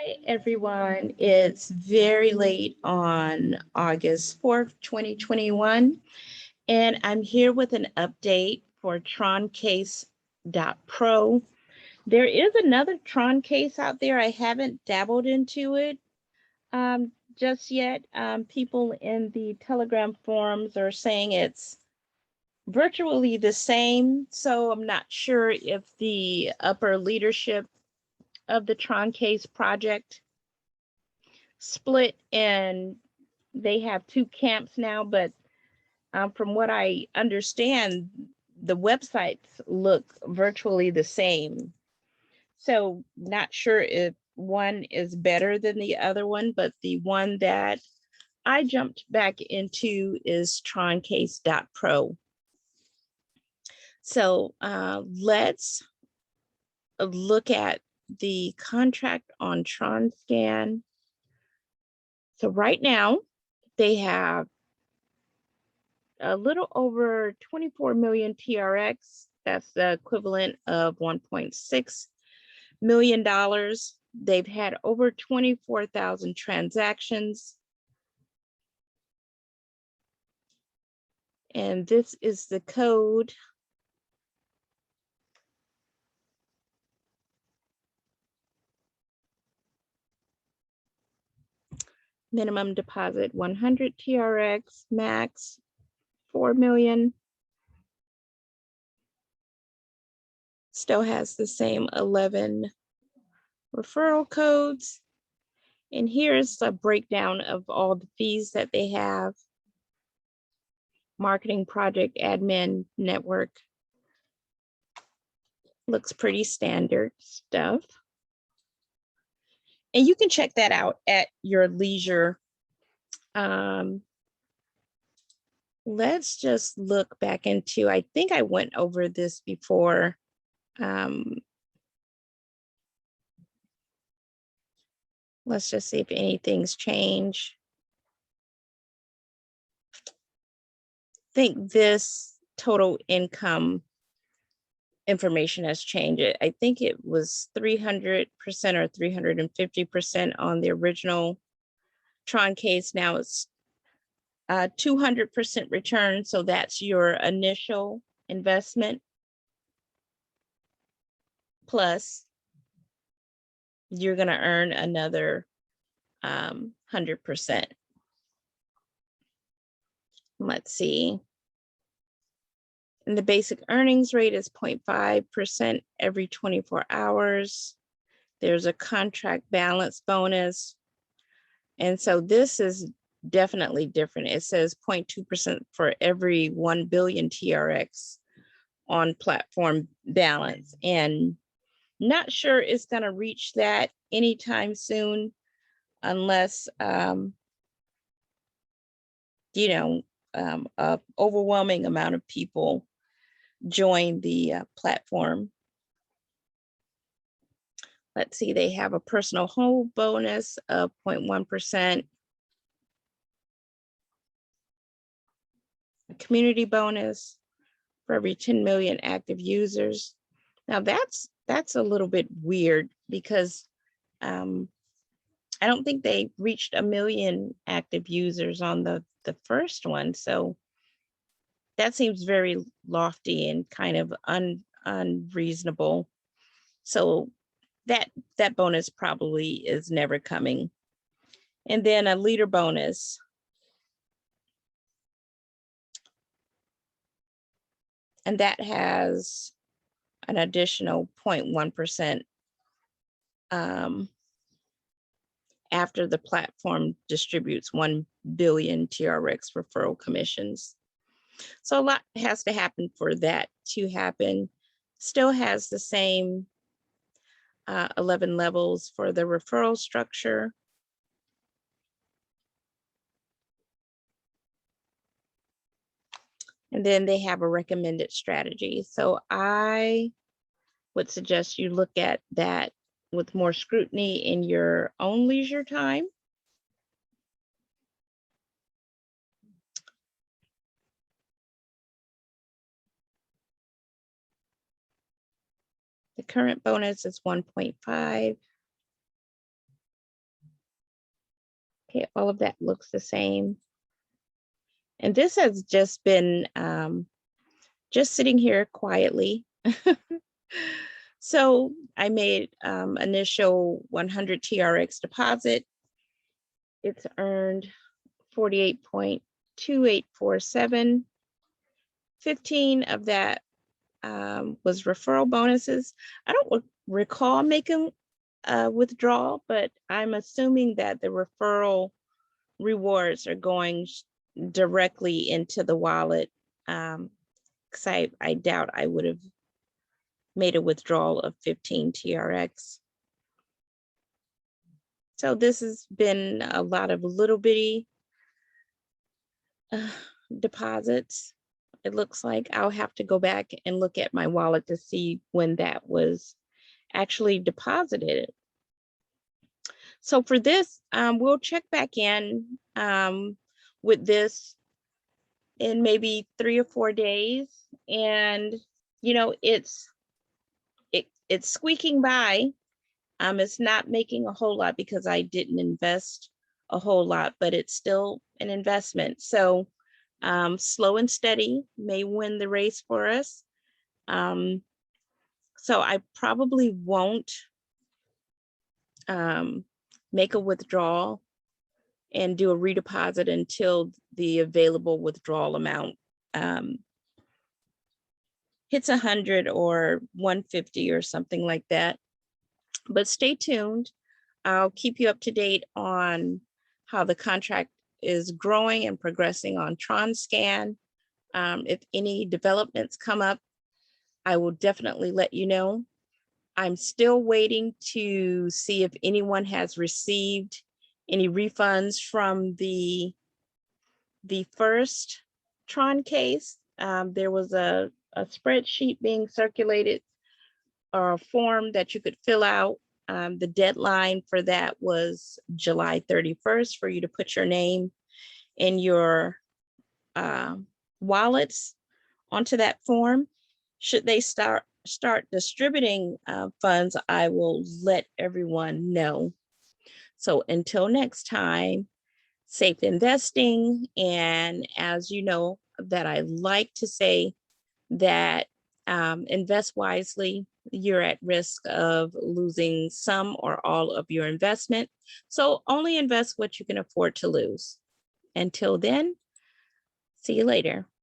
Hi, everyone. It's very late on August 4th, 2021, and I'm here with an update for Troncase.pro. There is another Troncase out there. I haven't dabbled into it just yet. People in the Telegram forums are saying it's virtually the same, so I'm not sure if the upper leadership of the Troncase project split and they have two camps now, but from what I understand, the websites look virtually the same. So not sure if one is better than the other one, but the one that I jumped back into is troncase.pro. So let's look at the contract on TronScan. So right now they have a little over 24 million TRX. That's the equivalent of $1.6 million. They've had over 24,000 transactions. And this is the code. Minimum deposit 100 TRX, max 4 million. Still has the same 11 referral codes. And here's a breakdown of all the fees that they have. Marketing, project, admin, network. Looks pretty standard stuff. And you can check that out at your leisure. Let's just look back into, I think I went over this before. Let's just see if anything's changed. I think this total income information has changed. I think it was 300% or 350% on the original Troncase. Now it's 200% return. So that's your initial investment plus you're going to earn another 100%. Let's see. And the basic earnings rate is 0.5% every 24 hours. There's a contract balance bonus. And so this is definitely different. It says 0.2% for every 1 billion TRX on platform balance. And not sure it's going to reach that anytime soon unless, a overwhelming amount of people join the platform. Let's see, they have a personal hold bonus of 0.1%. A community bonus for every 10 million active users. Now that's a little bit weird because I don't think they reached 1 million active users on the first one. So that seems very lofty and kind of unreasonable. So that bonus probably is never coming. And then a leader bonus. And that has an additional 0.1% after the platform distributes 1 billion TRX referral commissions. So a lot has to happen for that to happen. Still has the same 11 levels for the referral structure. And then they have a recommended strategy. So I would suggest you look at that with more scrutiny in your own leisure time. The current bonus is 1.5. Okay, all of that looks the same. And this has just been just sitting here quietly. So I made initial 100 TRX deposit. It's earned 48.2847. 15 of that was referral bonuses. I don't recall making a withdrawal, but I'm assuming that the referral rewards are going directly into the wallet, because I doubt I would have made a withdrawal of 15 TRX. So this has been a lot of little bitty deposits. It looks like I'll have to go back and look at my wallet to see when that was actually deposited. So for this, we'll check back in with this in maybe 3 or 4 days. And, you know, it's squeaking by. It's not making a whole lot because I didn't invest a whole lot, but it's still an investment. So slow and steady may win the race for us. So I probably won't make a withdrawal and do a redeposit until the available withdrawal amount hits 100 or 150 or something like that. But stay tuned. I'll keep you up to date on how the contract is growing and progressing on TronScan. If any developments come up, I will definitely let you know. I'm still waiting to see if anyone has received any refunds from the first Troncase. There was a spreadsheet being circulated, or a form that you could fill out. The deadline for that was July 31st for you to put your name and your wallets onto that form. Should they start distributing funds, I will let everyone know. So until next time, safe investing. And as you know, that I like to say that invest wisely. You're at risk of losing some or all of your investment. So only invest what you can afford to lose. Until then, see you later.